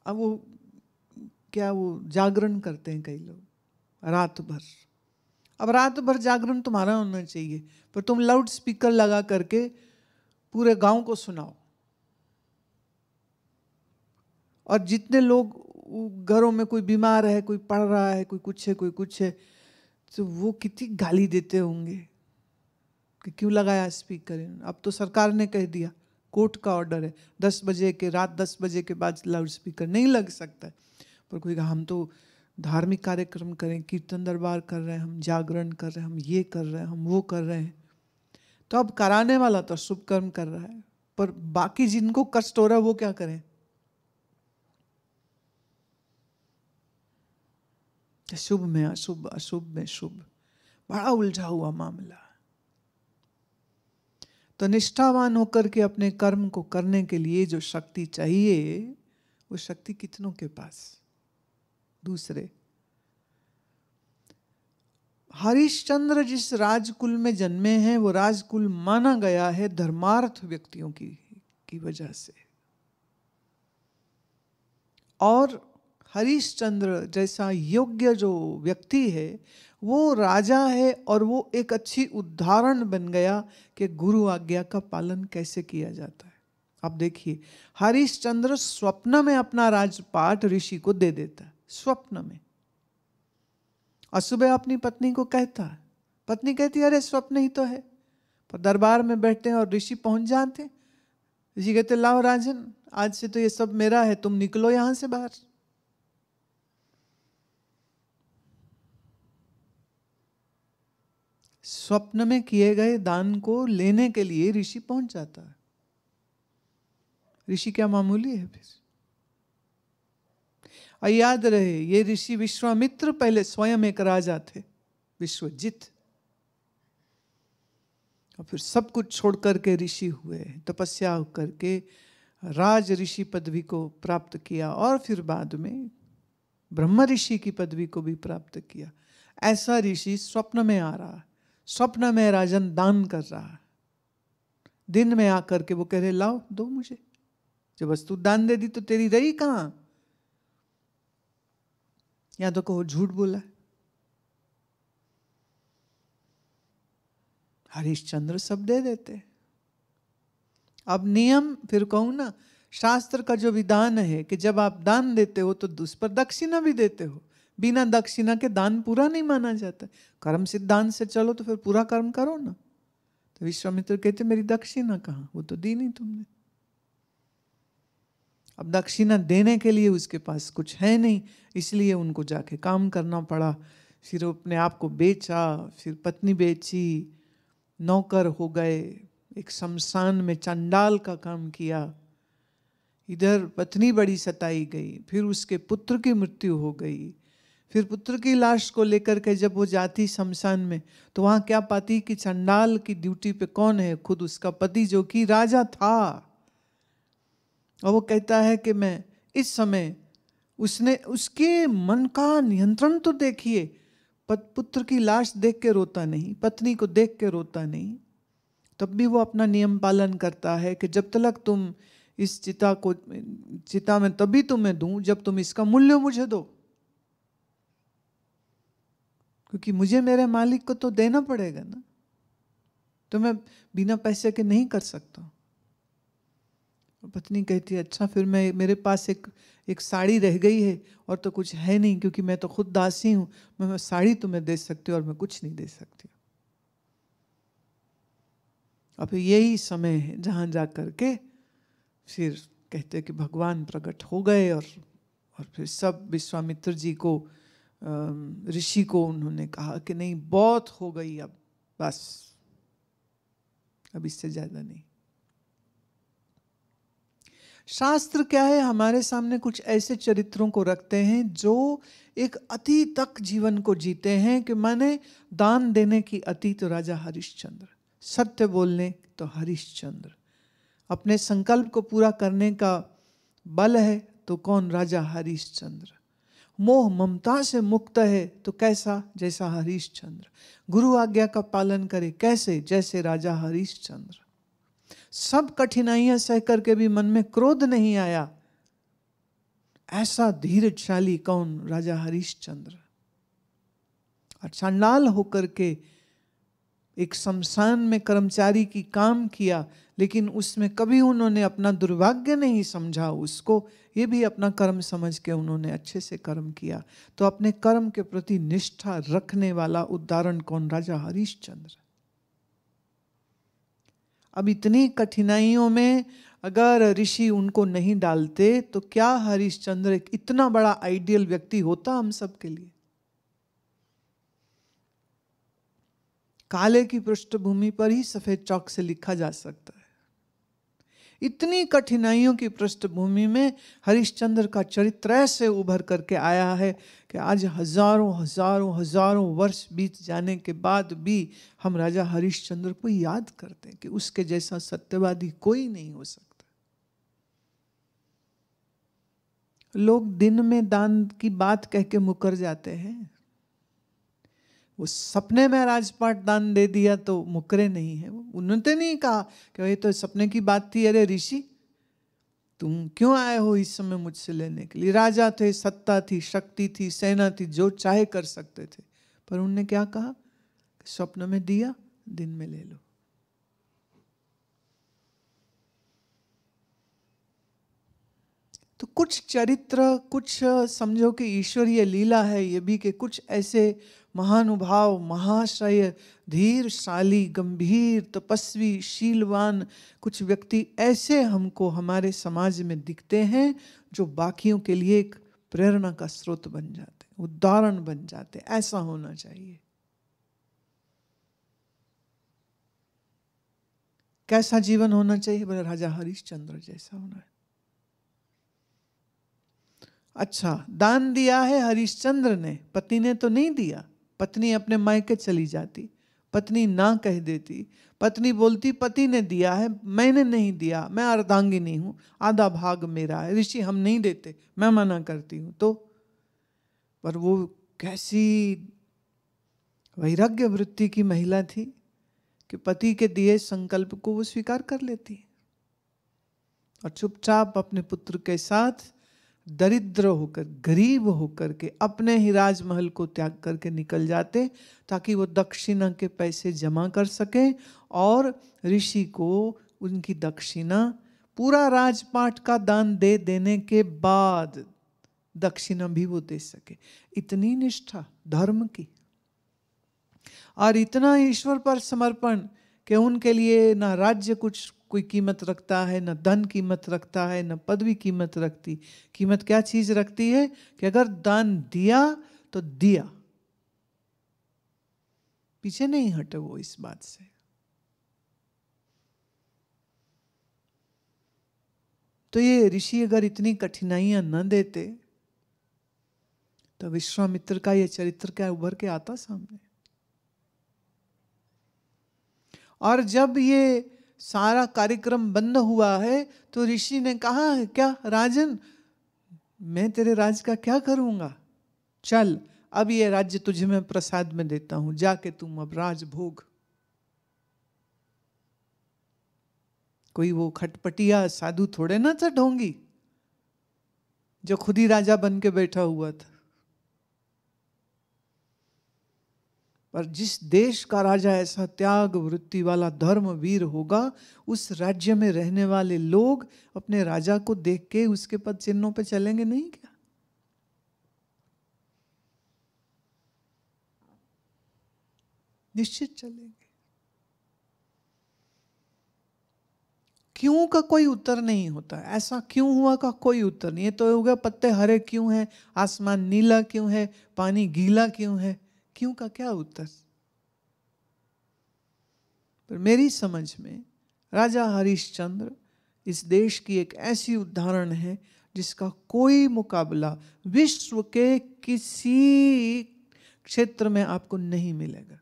अब वो क्या, वो जागरण करते हैं कई लोग रात भर। अब रात भर जागरण तुम्हारा होना चाहिए, पर तुम लाउड स्पीकर लगा करके पूरे गांव को सुनाओ, और जितने लोग घरों में कोई बीमार है, कोई पढ़ रहा है, कोई कुछ है, कोई कुछ है, तो वो कितनी गाली देते होंगे कि क्यों लगाया स्पीकर। अब तो सरकार ने कह दिया, कोर्ट का ऑर्डर है, 10 बजे के, रात 10 बजे के बाद लाउड स्पीकर नहीं लग सकता है। पर कोई कहा हम तो धार्मिक कार्यक्रम करें, कीर्तन दरबार कर रहे हैं, हम जागरण कर रहे हैं, हम ये कर रहे हैं, हम वो कर रहे हैं। तो अब कराने वाला तो शुभ कर्म कर रहा है, पर बाकी जिनको कष्ट हो रहा है वो क्या करें? शुभ में अशुभ, अशुभ में शुभ, बड़ा उलझा हुआ मामला। तो निष्ठावान होकर के अपने कर्म को करने के लिए जो शक्ति चाहिए, वो शक्ति कितनों के पास? दूसरे, हरिश्चंद्र जिस राजकुल में जन्मे हैं, वो राजकुल माना गया है धर्मार्थ व्यक्तियों की वजह से। और हरिश्चंद्र जैसा योग्य जो व्यक्ति है वो राजा है, और वो एक अच्छी उदाहरण बन गया कि गुरु आज्ञा का पालन कैसे किया जाता है। अब देखिए, हरिश्चंद्र स्वप्न में अपना राजपाट ऋषि को दे देता है, स्वप्न में। और सुबह अपनी पत्नी को कहता है, पत्नी कहती है अरे स्वप्न ही तो है। पर दरबार में बैठते हैं और ऋषि पहुंच जाते हैं। ऋषि कहते लाओ राजन, आज से तो ये सब मेरा है, तुम निकलो यहां से बाहर। स्वप्न में किए गए दान को लेने के लिए ऋषि पहुंच जाता है। ऋषि क्या मामूली है फिर? और याद रहे, ये ऋषि विश्वामित्र पहले स्वयं एक राजा थे, विश्वजित, और फिर सब कुछ छोड़ करके ऋषि हुए, तपस्या करके राज ऋषि पदवी को प्राप्त किया, और फिर बाद में ब्रह्म ऋषि की पदवी को भी प्राप्त किया। ऐसा ऋषि स्वप्न में आ रहा है, स्वप्न में राजन दान कर रहा है, दिन में आकर के वो कह रहे लाओ दो मुझे, जब वस्तु दान दे दी तो तेरी रही कहां? या तो कहो झूठ बोला। हरिश्चंद्र सब दे देते। अब नियम फिर कहूं ना, शास्त्र का जो विधान है कि जब आप दान देते हो तो उस पर दक्षिणा भी देते हो। बिना दक्षिणा के दान पूरा नहीं माना जाता। कर्म सिद्धांत से चलो तो फिर पूरा कर्म करो ना। तो विश्वामित्र कहते मेरी दक्षिणा कहाँ, वो तो दी नहीं तुमने। अब दक्षिणा देने के लिए उसके पास कुछ है नहीं, इसलिए उनको जाके काम करना पड़ा। फिर अपने आप को बेचा, फिर पत्नी बेची, नौकर हो गए, एक शमशान में चंडाल का काम किया। इधर पत्नी बड़ी सताई गई, फिर उसके पुत्र की मृत्यु हो गई। फिर पुत्र की लाश को लेकर के जब वो जाती शमशान में, तो वहां क्या पाती कि चंडाल की ड्यूटी पे कौन है? खुद उसका पति जो कि राजा था। और वो कहता है कि मैं इस समय, उसने उसके मन का नियंत्रण तो देखिए, पुत्र की लाश देख के रोता नहीं, पत्नी को देख के रोता नहीं, तब भी वो अपना नियम पालन करता है कि जब तक तुम इस चिता में तभी तुम्हें दूं जब तुम इसका मूल्य मुझे दो, क्योंकि मुझे मेरे मालिक को तो देना पड़ेगा ना, तो मैं बिना पैसे के नहीं कर सकता। पत्नी कहती है अच्छा, फिर मैं, मेरे पास एक साड़ी रह गई है और तो कुछ है नहीं, क्योंकि मैं तो खुद दासी हूं, मैं साड़ी तुम्हें दे सकती हूँ और मैं कुछ नहीं दे सकती। अब यही समय है जहां जा करके फिर कहते कि भगवान प्रकट हो गए, और फिर सब विश्वामित्र जी को, ऋषि को उन्होंने कहा कि नहीं बहुत हो गई, अब बस, अब इससे ज्यादा नहीं। शास्त्र क्या है, हमारे सामने कुछ ऐसे चरित्रों को रखते हैं जो एक अति तक जीवन को जीते हैं, कि माने दान देने की अति तो राजा हरिश्चंद्र, सत्य बोलने तो हरिश्चंद्र, अपने संकल्प को पूरा करने का बल है तो कौन? राजा हरिश्चंद्र। मोह ममता से मुक्त है तो कैसा? जैसा हरिश्चंद्र। गुरु आज्ञा का पालन करे कैसे? जैसे राजा हरिश्चंद्र। सब कठिनाइयां सह करके भी मन में क्रोध नहीं आया, ऐसा धीरजशाली कौन? राजा हरिश्चंद्र। और चांडाल होकर के एक शमशान में कर्मचारी की काम किया, लेकिन उसमें कभी उन्होंने अपना दुर्भाग्य नहीं समझा, उसको ये भी अपना कर्म समझ के उन्होंने अच्छे से कर्म किया। तो अपने कर्म के प्रति निष्ठा रखने वाला उदाहरण कौन? राजा हरिश्चंद्र। अब इतनी कठिनाइयों में अगर ऋषि उनको नहीं डालते तो क्या हरिश्चंद्र एक इतना बड़ा आइडियल व्यक्ति होता हम सब के लिए? काले की पृष्ठभूमि पर ही सफेद चौक से लिखा जा सकता है। इतनी कठिनाइयों की पृष्ठभूमि में हरिश्चंद्र का चरित्र ऐसे उभर करके आया है कि आज हजारों हजारों हजारों वर्ष बीत जाने के बाद भी हम राजा हरिश्चंद्र को याद करते हैं कि उसके जैसा सत्यवादी कोई नहीं हो सकता। लोग दिन में दान की बात कह के मुकर जाते हैं, वो सपने में राजपाट दान दे दिया तो मुकरे नहीं है। उन्होंने नहीं कहा कि ये तो सपने की बात थी, अरे ऋषि तुम क्यों आए हो इस समय मुझसे लेने के लिए? राजा थे, सत्ता थी, शक्ति थी, सेना थी, जो चाहे कर सकते थे। पर उन्होंने क्या कहा? स्वप्न में दिया, दिन में ले लो। तो कुछ चरित्र, कुछ समझो कि ईश्वरीय लीला है ये भी, कि कुछ ऐसे महानुभाव, महाशय, धीरशाली, गंभीर, तपस्वी, शीलवान कुछ व्यक्ति ऐसे हमको हमारे समाज में दिखते हैं जो बाकियों के लिए एक प्रेरणा का स्रोत बन जाते, उदाहरण बन जाते। ऐसा होना चाहिए। कैसा जीवन होना चाहिए? बोले राजा हरिश्चंद्र जैसा होना है। अच्छा, दान दिया है हरिश्चंद्र ने, पति ने तो नहीं दिया। पत्नी अपने मायके चली जाती, पत्नी ना कह देती, पत्नी बोलती पति ने दिया है, मैंने नहीं दिया, मैं अर्धांगिनी हूं, आधा भाग मेरा है। ऋषि हम नहीं देते, मैं मना करती हूं। तो पर वो कैसी वैराग्य वृत्ति की महिला थी कि पति के दिए संकल्प को वो स्वीकार कर लेती और चुपचाप अपने पुत्र के साथ दरिद्र होकर, गरीब होकर के अपने ही राजमहल को त्याग करके निकल जाते ताकि वो दक्षिणा के पैसे जमा कर सके और ऋषि को उनकी दक्षिणा, पूरा राजपाट का दान दे देने के बाद दक्षिणा भी वो दे सके। इतनी निष्ठा धर्म की और इतना ईश्वर पर समर्पण कि उनके लिए ना राज्य कुछ कोई कीमत रखता है, न धन कीमत रखता है, न पदवी कीमत रखती। कीमत क्या चीज रखती है कि अगर दान दिया तो दिया, पीछे नहीं हटे वो इस बात से। तो ये ऋषि अगर इतनी कठिनाइयां न देते तो विश्वामित्र का ये चरित्र क्या उभर के आता सामने। और जब ये सारा कार्यक्रम बंद हुआ है तो ऋषि ने कहा है क्या राजन, मैं तेरे राज का क्या करूंगा, चल अब ये राज्य तुझे मैं प्रसाद में देता हूं, जाके तुम अब राज भोग। कोई वो खटपटिया साधु थोड़े ना था ढोंगी जो खुद ही राजा बन के बैठा हुआ था। पर जिस देश का राजा ऐसा त्याग वृत्ति वाला धर्मवीर होगा, उस राज्य में रहने वाले लोग अपने राजा को देख के उसके पद चिन्हों पे चलेंगे नहीं क्या? निश्चित चलेंगे। क्यों का कोई उत्तर नहीं होता, ऐसा क्यों हुआ का कोई उत्तर नहीं है। तो होगा पत्ते हरे क्यों हैं, आसमान नीला क्यों है, पानी गीला क्यों है, क्यों का क्या उत्तर। पर मेरी समझ में राजा हरिश्चंद्र इस देश की एक ऐसी उदाहरण है जिसका कोई मुकाबला विश्व के किसी क्षेत्र में आपको नहीं मिलेगा।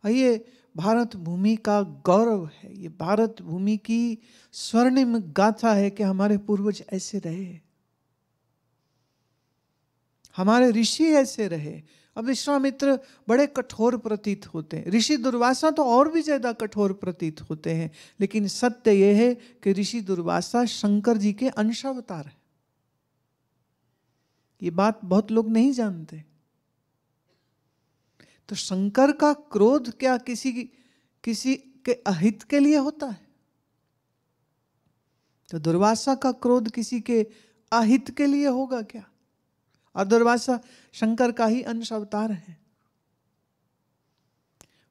और ये भारत भूमि का गौरव है, ये भारत भूमि की स्वर्णिम गाथा है कि हमारे पूर्वज ऐसे रहे, हमारे ऋषि ऐसे रहे। अब विश्वामित्र बड़े कठोर प्रतीत होते हैं, ऋषि दुर्वासा तो और भी ज्यादा कठोर प्रतीत होते हैं, लेकिन सत्य यह है कि ऋषि दुर्वासा शंकर जी के अंशावतार है। ये बात बहुत लोग नहीं जानते। तो शंकर का क्रोध क्या किसी के अहित के लिए होता है? तो दुर्वासा का क्रोध किसी के अहित के लिए होगा क्या? और दुर्वासा शंकर का ही अंश अवतार है।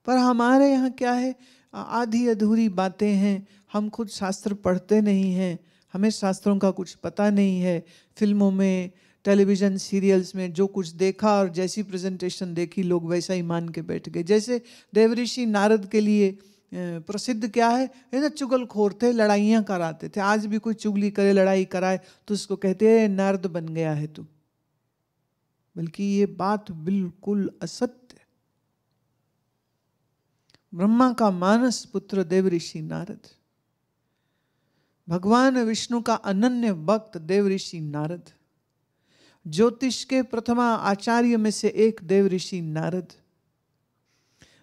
पर हमारे यहाँ क्या है, आधी अधूरी बातें हैं। हम खुद शास्त्र पढ़ते नहीं हैं, हमें शास्त्रों का कुछ पता नहीं है। फिल्मों में, टेलीविज़न सीरियल्स में जो कुछ देखा और जैसी प्रेजेंटेशन देखी, लोग वैसा ही मान के बैठ गए। जैसे देवऋषि नारद के लिए प्रसिद्ध क्या है, ये ना चुगलखोर थे, लड़ाइयाँ कराते थे। आज भी कोई चुगली करे, लड़ाई कराए तो उसको कहते हैं नारद बन गया है तू। बल्कि ये बात बिल्कुल असत्य। ब्रह्मा का मानस पुत्र देवऋषि नारद, भगवान विष्णु का अनन्य भक्त देवऋषि नारद, ज्योतिष के प्रथमा आचार्य में से एक देवऋषि नारद,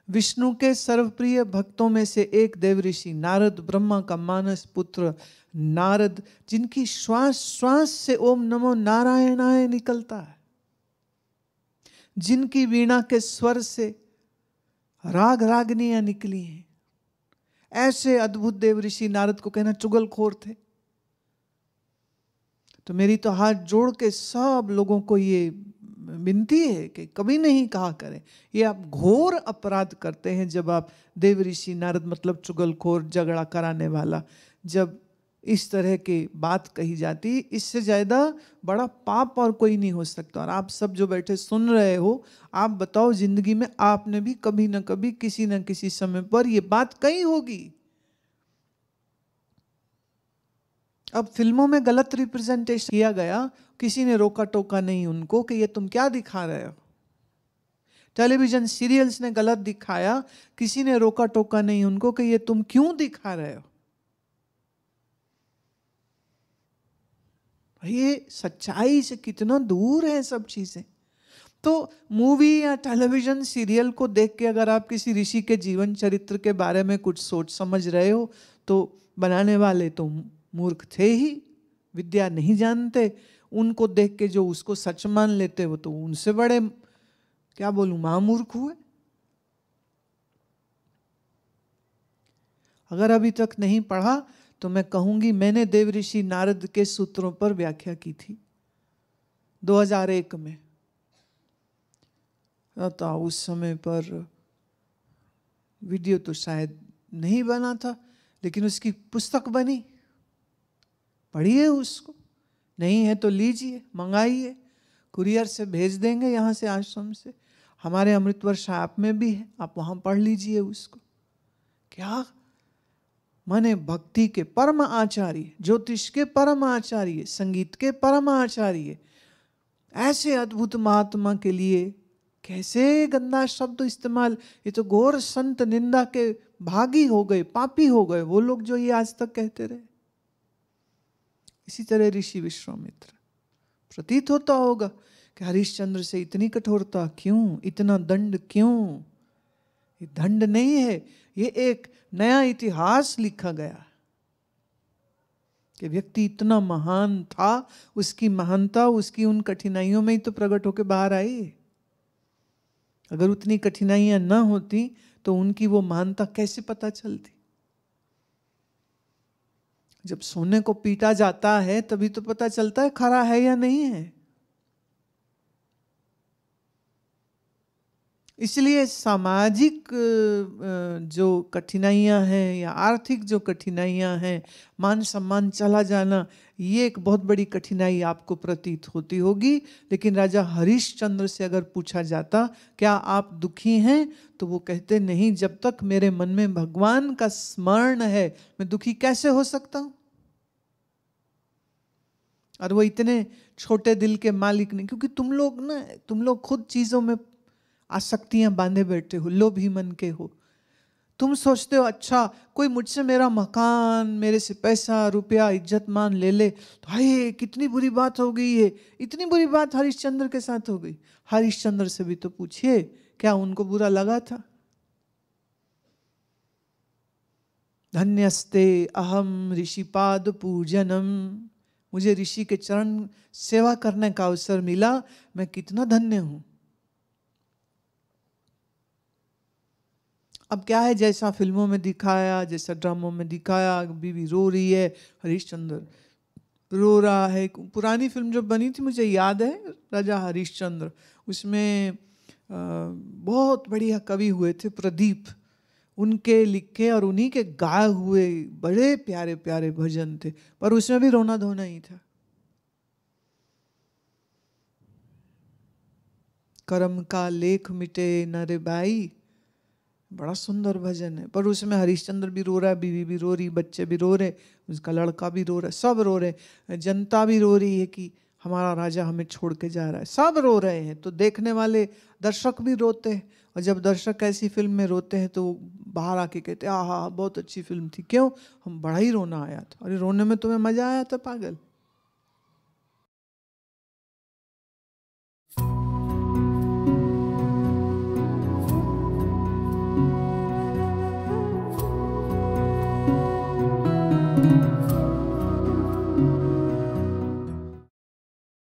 विष्णु के सर्वप्रिय भक्तों में से एक देवऋषि नारद, ब्रह्मा का मानस पुत्र नारद, जिनकी श्वास श्वास से ओम नमो नारायणाय निकलता है, जिनकी वीणा के स्वर से राग रागनियां निकली हैं। ऐसे अद्भुत देवऋषि नारद को कहना चुगलखोर थे। तो मेरी तो हाथ जोड़ के सब लोगों को ये विनती है कि कभी नहीं कहा करें। ये आप घोर अपराध करते हैं जब आप देवऋषि नारद मतलब चुगलखोर, झगड़ा कराने वाला, जब इस तरह की बात कही जाती, इससे ज़्यादा बड़ा पाप और कोई नहीं हो सकता। और आप सब जो बैठे सुन रहे हो, आप बताओ जिंदगी में आपने भी कभी ना कभी किसी न किसी समय पर ये बात कही होगी। अब फिल्मों में गलत रिप्रेजेंटेशन किया गया, किसी ने रोका टोका नहीं उनको कि ये तुम क्या दिखा रहे हो। टेलीविजन सीरियल्स ने गलत दिखाया, किसी ने रोका टोका नहीं उनको कि ये तुम क्यों दिखा रहे हो। ये सच्चाई से कितना दूर है सब चीजें। तो मूवी या टेलीविजन सीरियल को देख के अगर आप किसी ऋषि के जीवन चरित्र के बारे में कुछ सोच समझ रहे हो, तो बनाने वाले तो मूर्ख थे ही, विद्या नहीं जानते। उनको देख के जो उसको सच मान लेते, वो तो उनसे बड़े, क्या बोलूं, महामूर्ख हुए। अगर अभी तक नहीं पढ़ा तो मैं कहूंगी, मैंने देवऋषि नारद के सूत्रों पर व्याख्या की थी 2001 में। तो उस समय पर वीडियो तो शायद नहीं बना था, लेकिन उसकी पुस्तक बनी, पढ़िए उसको। नहीं है तो लीजिए, मंगाइए, कुरियर से भेज देंगे यहाँ से, आश्रम से। हमारे अमृतवर्ष ऐप में भी है, आप वहाँ पढ़ लीजिए उसको। क्या माने, भक्ति के परम आचार्य, ज्योतिष के परम आचार्य, संगीत के परम आचार्य, ऐसे अद्भुत महात्मा के लिए कैसे गंदा शब्द इस्तेमाल। ये तो घोर संत निंदा के भागी हो गए, पापी हो गए वो लोग जो ये आज तक कहते रहे। इसी तरह ऋषि विश्वामित्र, प्रतीत होता होगा कि हरिश्चंद्र से इतनी कठोरता क्यों, इतना दंड क्यों। ये दंड नहीं है, ये एक नया इतिहास लिखा गया कि व्यक्ति इतना महान था, उसकी महानता उसकी उन कठिनाइयों में ही तो प्रकट होकर बाहर आई। अगर उतनी कठिनाइयां ना होती तो उनकी वो महानता कैसे पता चलती। जब सोने को पीटा जाता है तभी तो पता चलता है खरा है या नहीं है। इसलिए सामाजिक जो कठिनाइयां हैं या आर्थिक जो कठिनाइयां हैं, मान सम्मान चला जाना, ये एक बहुत बड़ी कठिनाई आपको प्रतीत होती होगी। लेकिन राजा हरिश्चंद्र से अगर पूछा जाता क्या आप दुखी हैं, तो वो कहते नहीं, जब तक मेरे मन में भगवान का स्मरण है मैं दुखी कैसे हो सकता हूं। और वो इतने छोटे दिल के मालिक नहीं, क्योंकि तुम लोग खुद चीजों में आसक्तियां बांधे बैठे हो, लोभी मन के हो। तुम सोचते हो अच्छा कोई मुझसे मेरा मकान, मेरे से पैसा रुपया इज्जत मान ले ले तो हाय कितनी बुरी बात हो गई है। इतनी बुरी बात हरिश्चंद्र के साथ हो गई। हरिश्चंद्र से भी तो पूछिए क्या उनको बुरा लगा था। धन्यस्ते अहम ऋषिपाद पूजनम मुझे ऋषि के चरण सेवा करने का अवसर मिला, मैं कितना धन्य हूं। अब क्या है, जैसा फिल्मों में दिखाया, जैसा ड्रामों में दिखाया, बीवी रो रही है, हरिश्चंद्र रो रहा है। पुरानी फिल्म जो बनी थी मुझे याद है, राजा हरिश्चंद्र, उसमें बहुत बढ़िया कवि हुए थे प्रदीप, उनके लिखे और उन्हीं के गाए हुए बड़े प्यारे प्यारे भजन थे, पर उसमें भी रोना धोना ही था। करम का लेख मिटे न रे बाई, बड़ा सुंदर भजन है, पर उसमें हरिश्चंद्र भी रो रहा है, बीवी भी रो रही, बच्चे भी रो रहे, उसका लड़का भी रो रहा है, सब रो रहे, जनता भी रो रही है कि हमारा राजा हमें छोड़ के जा रहा है, सब रो रहे हैं। तो देखने वाले दर्शक भी रोते हैं, और जब दर्शक ऐसी फिल्म में रोते हैं तो बाहर आके कहते हैं आहा बहुत अच्छी फिल्म थी। क्यों? हम बड़ा ही रोना आया था। अरे रोने में तुम्हें मजा आया था पागल।